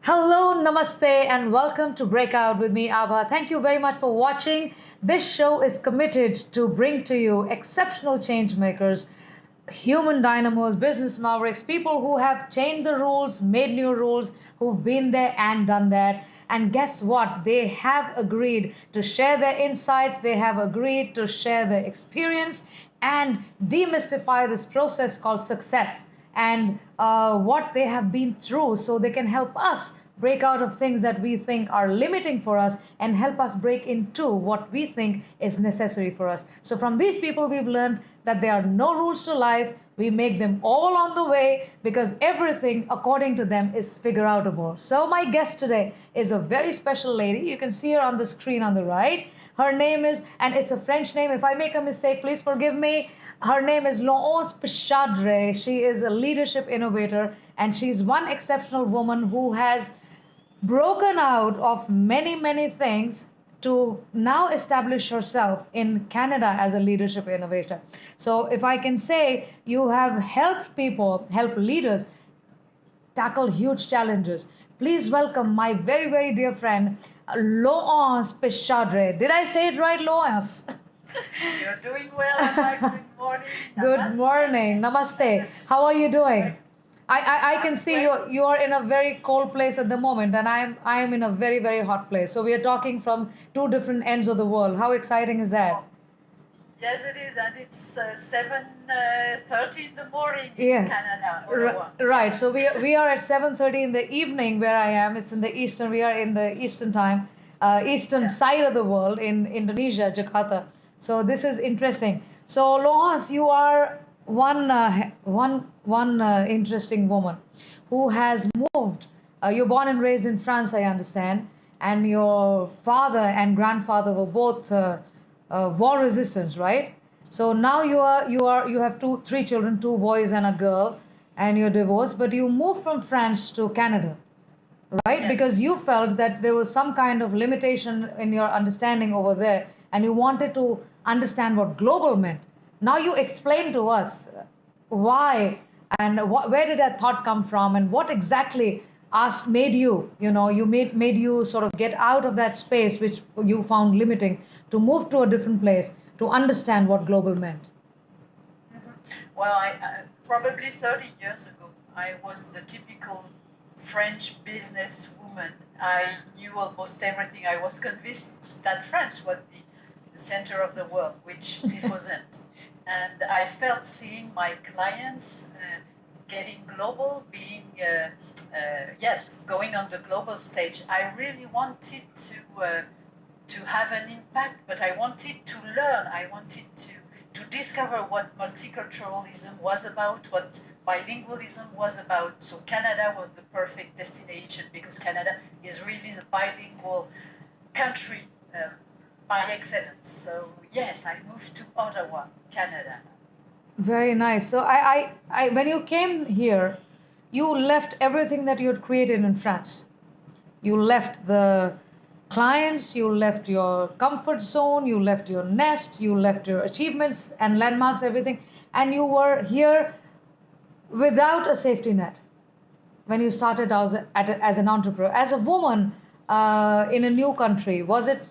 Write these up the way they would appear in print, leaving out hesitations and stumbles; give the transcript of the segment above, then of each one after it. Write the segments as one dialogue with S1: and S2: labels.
S1: Hello, namaste, and welcome to Breakout with me, Abha. Thank you very much for watching. This show is committed to bring to you exceptional change makers, human dynamos, business mavericks, people who have changed the rules, made new rules, who've been there and done that. And guess what? They have agreed to share their insights, they have agreed to share their experience and demystify this process called success and what they have been through so they can help us break out of things that we think are limiting for us and help us break into what we think is necessary for us. So from these people, we've learned that there are no rules to life. We make them all on the way because everything, according to them, is figure outable. So my guest today is a very special lady. You can see her on the screen on the right. Her name is, and it's a French name. If I make a mistake, please forgive me. Her name is Laurence Pechadre. She is a leadership innovator, and she's one exceptional woman who has broken out of many things to now establish herself in Canada as a leadership innovator. So if I can say, you have helped people, help leaders tackle huge challenges. Please welcome my very dear friend, Laurence Pechadre. Did I say it right, Laurence?
S2: You're doing well, Abha. Good morning.
S1: Good morning. Namaste. How are you doing? I can see you are in a very cold place at the moment, and I am in a very hot place. So we are talking from two different ends of the world. How exciting is that?
S2: Yes, it is, and it's 7:30 in the morning in Canada.
S1: Right.
S2: Yes.
S1: So we are at 7:30 in the evening where I am. It's in the eastern. We are in the eastern time, eastern side of the world in Indonesia, Jakarta. So this is interesting. So Laurence, you are one interesting woman who has moved. You're born and raised in France, I understand, and your father and grandfather were both war resistance, right? So now you have three children, two boys and a girl, and you're divorced, but you moved from France to Canada, right?
S2: Yes.
S1: Because you felt that there was some kind of limitation in your understanding over there, and you wanted to understand what global meant. Now you explain to us why and where did that thought come from, and what exactly made you, made you sort of get out of that space which you found limiting to move to a different place to understand what global meant.
S2: Well, I probably 30 years ago, I was the typical French businesswoman. I knew almost everything. I was convinced that France was the center of the world, which it wasn't. And I felt seeing my clients getting global, being, going on the global stage. I really wanted to have an impact, but I wanted to learn. I wanted to discover what multiculturalism was about, what bilingualism was about. So Canada was the perfect destination because Canada is really the bilingual country by excellence. So yes, I moved to Ottawa, Canada.
S1: Very nice. So when you came here, you left everything that you had created in France. You left the clients, you left your comfort zone, you left your nest, you left your achievements and landmarks, everything, and you were here without a safety net when you started as an entrepreneur. As a woman in a new country, was it,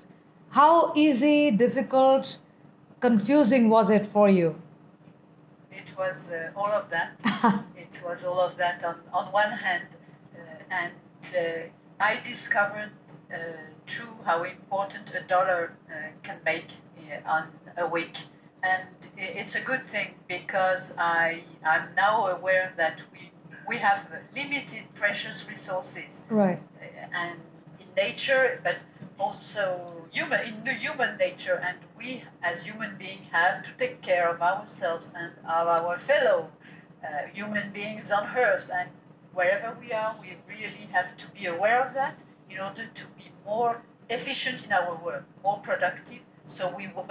S1: how easy, difficult, confusing was it for you?
S2: It was all of that. It was all of that on one hand, and I discovered through how important a dollar can make on a week. And it's a good thing because I'm now aware that we have limited precious resources.
S1: Right.
S2: And in nature, but also human in the human nature, and we as human beings have to take care of ourselves and of our fellow human beings on earth, and wherever we are, we really have to be aware of that in order to be more efficient in our work, more productive, so we will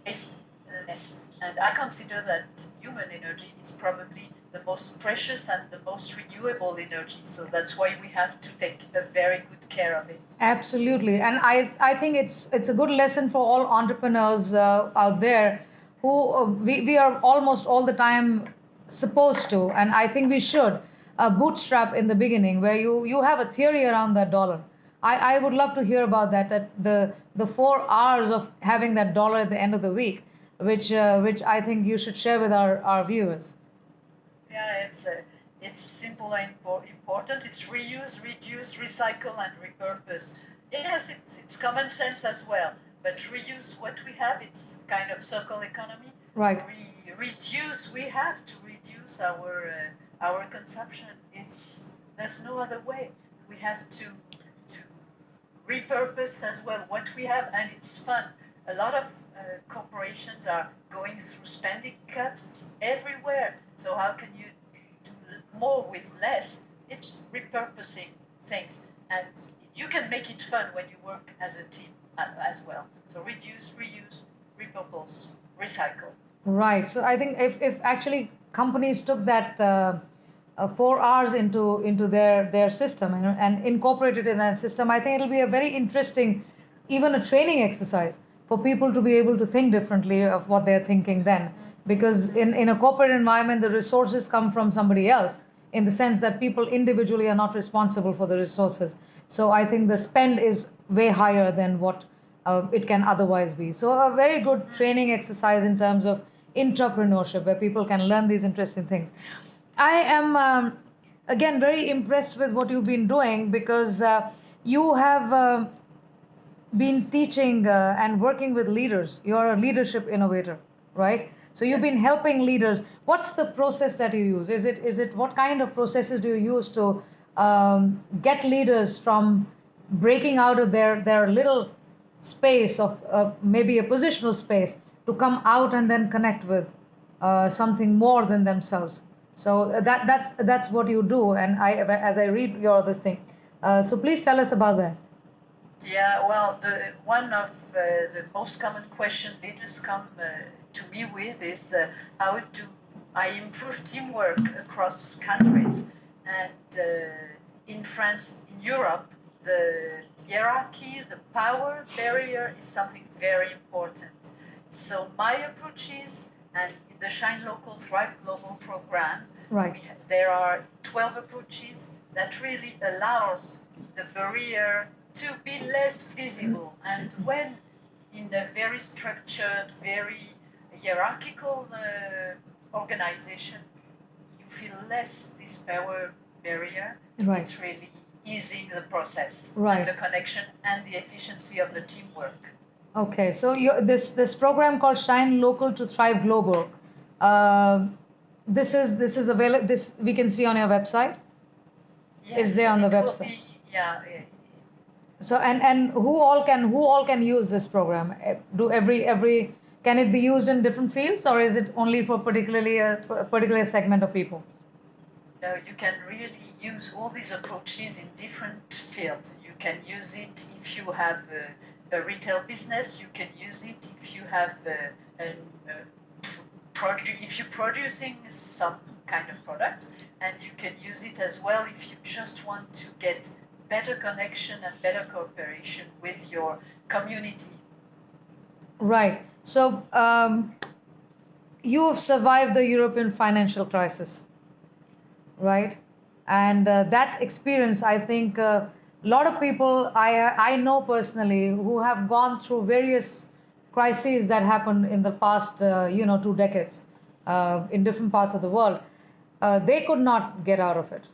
S2: waste less. And I consider that human energy is probably the most precious and the most renewable energy. So that's why we have to take a very good care of it.
S1: Absolutely. And I think it's a good lesson for all entrepreneurs out there who we are almost all the time supposed to, and I think we should, bootstrap in the beginning, where you have a theory around that dollar. I would love to hear about that the 4 hours of having that dollar at the end of the week, which I think you should share with our viewers.
S2: Yeah, it's simple and important. It's reuse, reduce, recycle, and repurpose. Yes, it's common sense as well. But reuse what we have. It's kind of circle economy.
S1: Right.
S2: Reduce. We have to reduce our consumption. There's no other way. We have to repurpose as well what we have, and it's fun. A lot of corporations are going through spending cuts everywhere. So how can you do more with less? It's repurposing things, and you can make it fun when you work as a team as well. So reduce, reuse, repurpose, recycle.
S1: Right. So I think if actually companies took that 4 hours into their system and incorporated in that system, I think it'll be a very interesting, even a training exercise for people to be able to think differently of what they're thinking then. Because in a corporate environment, the resources come from somebody else, in the sense that people individually are not responsible for the resources. So I think the spend is way higher than what it can otherwise be. So a very good training exercise in terms of entrepreneurship, where people can learn these interesting things. I am, again, very impressed with what you've been doing, because you have been teaching and working with leaders. You're a leadership innovator, right? So you've been helping leaders. What's the process that you use? Is it what kind of processes do you use to get leaders from breaking out of their little space of maybe a positional space to come out and then connect with something more than themselves? So that's what you do. And as I read your this thing, so please tell us about that.
S2: Yeah, well, one of the most common question leaders come to me with is how do I improve teamwork across countries? And in France, in Europe, the hierarchy, the power barrier is something very important. So my approach is, and in the Shine Local, Thrive Global program,
S1: right,
S2: there are 12 approaches that really allows the barrier to be less visible. And when in a very structured, very hierarchical organization, you feel less this power barrier,
S1: right,
S2: it's really easing the process,
S1: right,
S2: and the connection and the efficiency of the teamwork.
S1: Okay, so this program called Shine Local to Thrive Global, this is available. This we can see on your website.
S2: Yes,
S1: is there on the website?
S2: Yeah.
S1: So and who all can use this program? Do every can it be used in different fields, or is it only for particularly a particular segment of people?
S2: No, you can really use all these approaches in different fields. You can use it if you have a retail business. You can use it if you have if you're producing some kind of product, and you can use it as well if you just want to get better connection and better cooperation with your community.
S1: Right. So you have survived the European financial crisis, right? And that experience, I think a lot of people I know personally who have gone through various crises that happened in the past 2 decades in different parts of the world, they could not get out of it.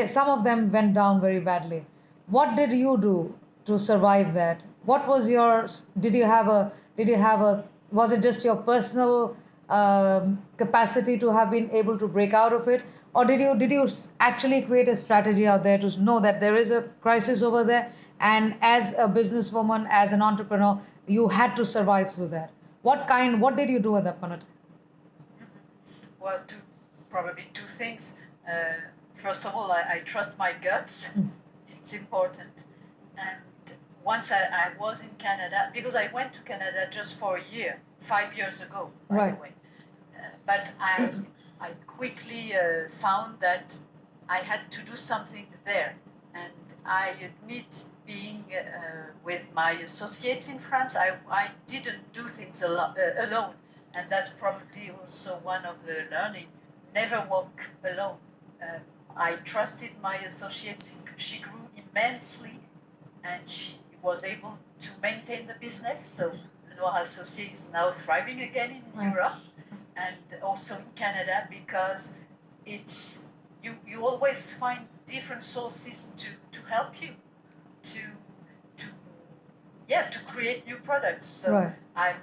S1: Some of them went down very badly. What did you do to survive that? What was your? Did you have a? Was it just your personal capacity to have been able to break out of it, or did you actually create a strategy out there to know that there is a crisis over there, and as a businesswoman, as an entrepreneur, you had to survive through that? What did you do at that point of time?
S2: Well, probably two things. First of all, I trust my guts. It's important. And once I was in Canada, because I went to Canada just for a year, 5 years ago, by the way. But I quickly found that I had to do something there. And I admit, being with my associates in France, I didn't do things alone. And that's probably also one of the learning. Never walk alone. I trusted my associates. She grew immensely, and she was able to maintain the business. So Noir Associé is now thriving again in Europe and also in Canada, because it's you always find different sources to help you to create new products. So I'm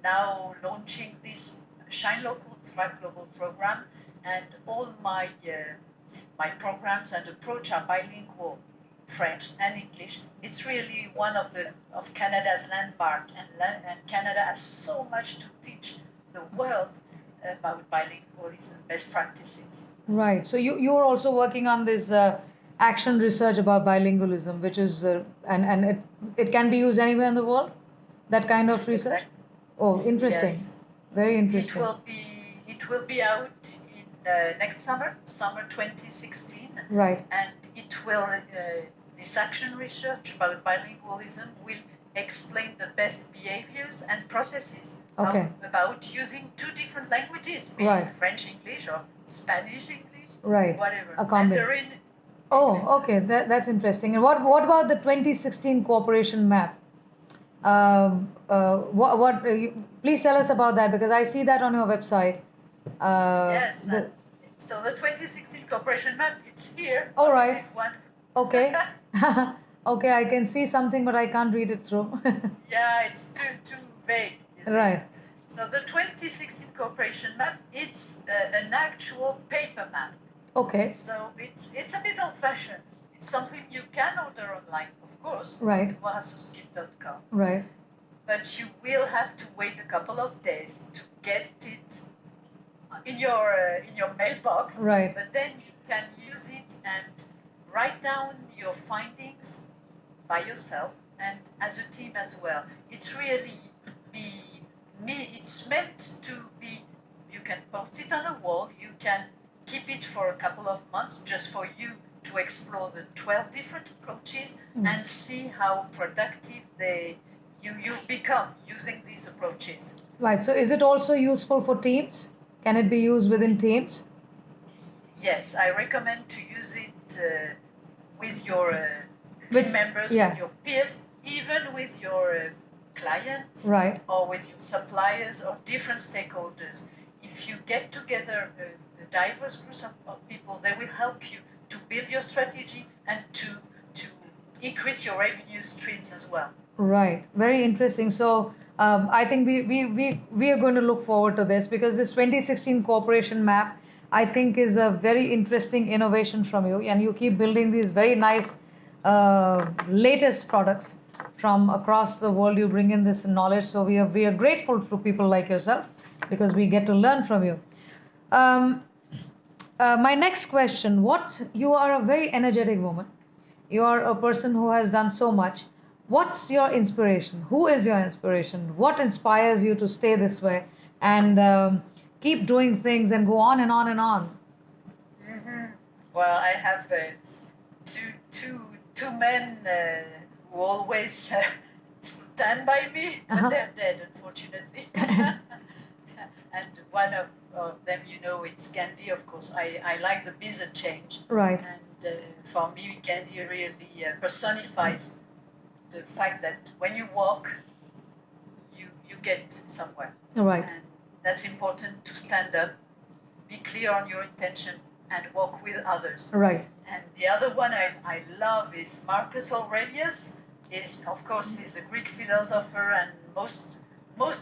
S2: now launching this Shine Local, Thrive Global program, and all my programs and approach are bilingual, French and English. It's really one of Canada's landmark, and Canada has so much to teach the world about bilingualism best practices.
S1: Right. So you're also working on this action research about bilingualism, which is and it can be used anywhere in the world. That kind of research.
S2: Exactly.
S1: Oh, interesting.
S2: Yes.
S1: Very interesting.
S2: It will be out in next summer 2016.
S1: Right.
S2: And it will this action research about bilingualism will explain the best behaviors and processes about using two different languages, be it French English or Spanish English, whatever. Mandarin.
S1: Oh, okay, that's interesting. And what about the 2016 cooperation map? Please tell us about that, because I see that on your website.
S2: Yes. So the 2016 cooperation map, it's here.
S1: All right.
S2: This is one.
S1: Okay. Okay, I can see something, but I can't read it through.
S2: Yeah, it's too vague. You see.
S1: Right.
S2: So the 2016 cooperation map, it's an actual paper map.
S1: Okay.
S2: So it's a bit old-fashioned. It's something you can order online, of course.
S1: Right.
S2: noireassociate.com.
S1: Right.
S2: But you will have to wait a couple of days to get it in your mailbox.
S1: Right.
S2: But then you can use it and write down your findings by yourself and as a team as well. It's really it's meant to be. You can post it on a wall. You can keep it for a couple of months just for you to explore the 12 different approaches and see how productive you've become using these approaches.
S1: Right. So is it also useful for teams? Can it be used within teams?
S2: Yes, I recommend to use it with your team members, with your peers, even with your clients, or with your suppliers or different stakeholders. If you get together a diverse group of people, they will help you to build your strategy and to increase your revenue streams as well.
S1: Right. Very interesting. So I think we are going to look forward to this, because this 2016 cooperation map, I think, is a very interesting innovation from you, and you keep building these very nice latest products from across the world. You bring in this knowledge, so we are grateful to people like yourself, because we get to learn from you. My next question: you are a very energetic woman. You are a person who has done so much. What's your inspiration? Who is your inspiration? What inspires you to stay this way and keep doing things and go on and on and on?
S2: Well, I have two men who always stand by me, but they're dead, unfortunately. And one of them, it's Gandhi, of course. I like the bizarre change.
S1: Right.
S2: And for me, Gandhi really personifies the fact that when you walk, you get somewhere.
S1: Right.
S2: And that's important, to stand up, be clear on your intention, and walk with others.
S1: Right.
S2: And the other one I love is Marcus Aurelius. He's a Greek philosopher, and most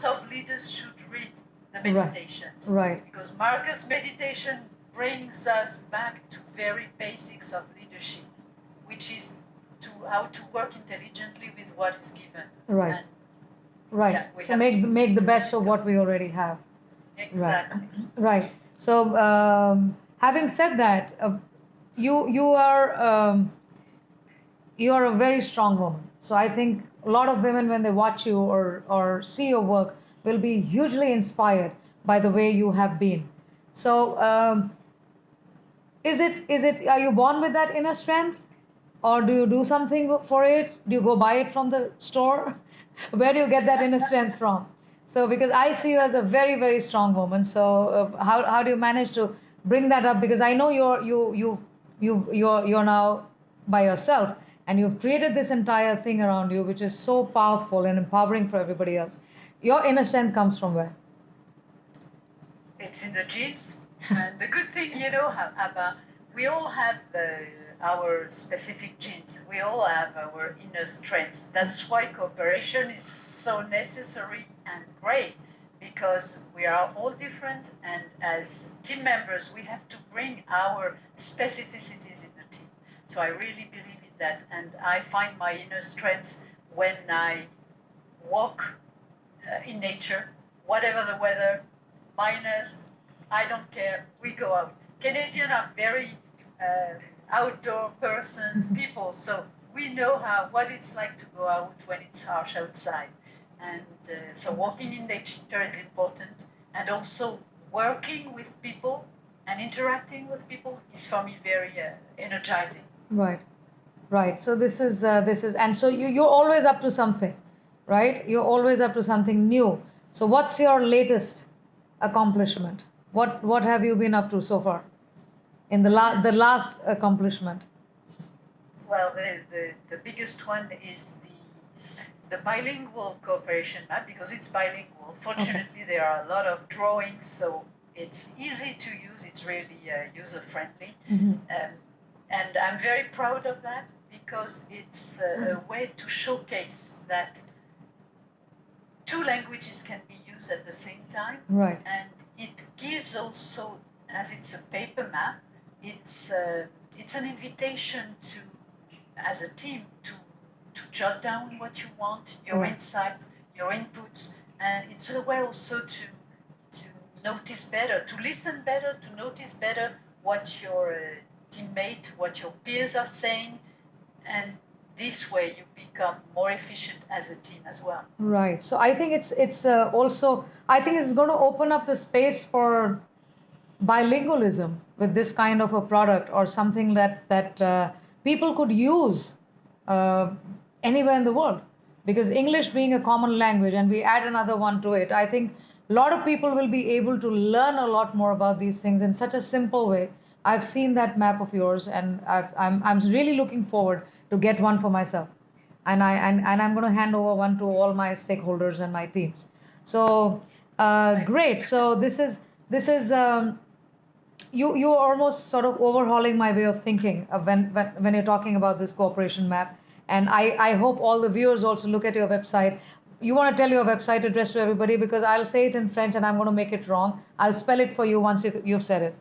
S2: of leaders should read the meditations.
S1: Right.
S2: Because Marcus' meditation brings us back to very basics of leadership, which is how to work intelligently with what is given.
S1: Right.
S2: And,
S1: right.
S2: Yeah,
S1: so make the best of what we already have.
S2: Exactly.
S1: Right. So having said that, you are a very strong woman. So I think a lot of women, when they watch you or see your work, will be hugely inspired by the way you have been. So is it are you born with that inner strength, or do you do something for it? Do you go buy it from the store? Where do you get that inner strength from? So because I see you as a very, very strong woman, so how do you manage to bring that up? Because I know you're now by yourself, and you've created this entire thing around you, which is so powerful and empowering for everybody else. Your inner strength comes from where?
S2: It's in the genes. And the good thing, Abha, we all have our specific genes. We all have our inner strengths. That's why cooperation is so necessary and great, because we are all different, and as team members, we have to bring our specificities in the team. So I really believe in that, and I find my inner strengths when I walk in nature, whatever the weather, minus, I don't care, we go out. Canadians are very outdoor people, so we know what it's like to go out when it's harsh outside. And so walking in nature is important, and also working with people and interacting with people is for me very energizing.
S1: Right. So this is, and so you're always up to something, right? You're always up to something new. So what's your latest accomplishment? What have you been up to so far in the last accomplishment?
S2: Well, the biggest one is the bilingual cooperation map, because it's bilingual. Fortunately, there are a lot of drawings, so it's easy to use. It's really user-friendly. And I'm very proud of that, because it's a way to showcase that two languages can be used at the same time.
S1: Right.
S2: And it gives also, as it's a paper map, it's an invitation to, as a team, to jot down what you want, your insight, your inputs, and it's a way also to notice better, to listen better, to notice better what your teammate, what your peers are saying, and this way you become more efficient as a team as well.
S1: Right. So I think it's also, I think it's going to open up the space for bilingualism with this kind of a product, or something that people could use anywhere in the world. Because English being a common language, and we add another one to it, I think a lot of people will be able to learn a lot more about these things in such a simple way. I've seen that map of yours, and I'm really looking forward to get one for myself, and I'm going to hand over one to all my stakeholders and my teams. So great. So this is you almost sort of overhauling my way of thinking when you're talking about this cooperation map. And I hope all the viewers also look at your website. You want to tell your website address to everybody, because I'll say it in French and I'm going to make it wrong. I'll spell it for you once you've said it.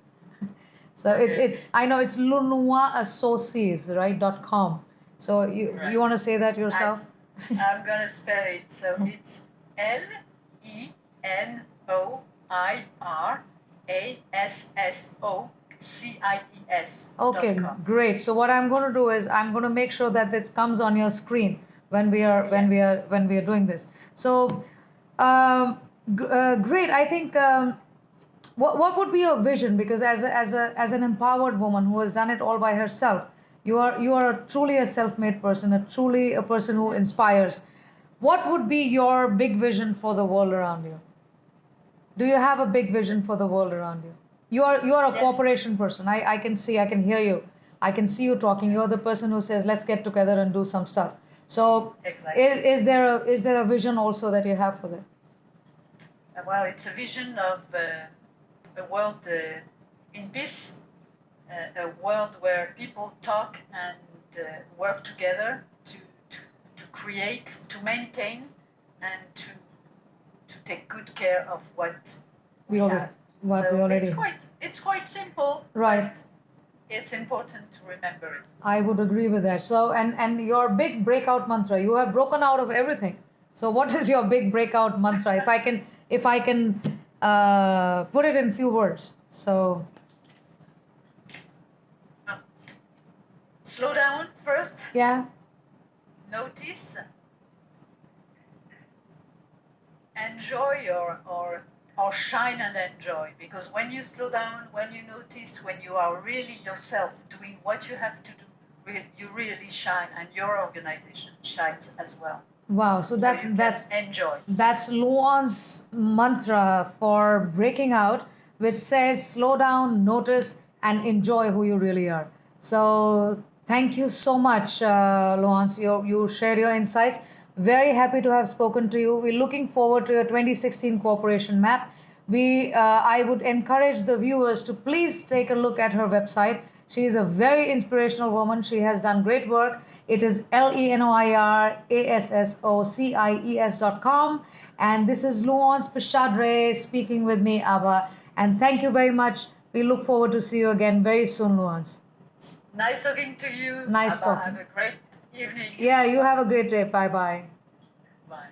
S1: So it's I know it's launoisassociés, right, .com. So you want to say that yourself?
S2: I'm going to spell it. So it's LENOIRASSOCIES.
S1: Okay, great. So what I'm going to do is I'm going to make sure that this comes on your screen when we are doing this. So great. I think what would be your vision? Because as an empowered woman who has done it all by herself, you are truly a self-made person, truly a person who inspires. What would be your big vision for the world around you? Do you have a big vision for the world around you? You are a cooperation person. I can see, I can hear you. I can see you talking. You're the person who says, let's get together and do some stuff. So
S2: exactly.
S1: Is there a vision also that you have for that?
S2: Well, it's a vision of a world in peace, a world where people talk and work together to create, to maintain, and to take good care of what we have.
S1: What we already
S2: it's quite simple.
S1: Right.
S2: But it's important to remember it.
S1: I would agree with that. So, and your big breakout mantra, you have broken out of everything. So, what is your big breakout mantra? If I can put it in few words. So,
S2: slow down first.
S1: Yeah.
S2: Notice. Enjoy or shine and enjoy, because when you slow down, when you notice, when you are really yourself doing what you have to do, you really shine, and your organization shines as well.
S1: Wow, so that's
S2: enjoy.
S1: That's Luan's mantra for breaking out, which says slow down, notice, and enjoy who you really are. So thank you so much, Luan. You shared your insights. Very happy to have spoken to you. We're looking forward to your 2016 cooperation map. I would encourage the viewers to please take a look at her website. She is a very inspirational woman. She has done great work. It is LENOIRASSOCIES.com. And this is Laurence Pechadre speaking with me, Abha. And thank you very much. We look forward to see you again very soon, Laurence.
S2: Nice talking to you.
S1: Nice
S2: Abha,
S1: talking.
S2: have a great evening.
S1: Yeah, you have a great day. Bye-bye.
S2: Bye.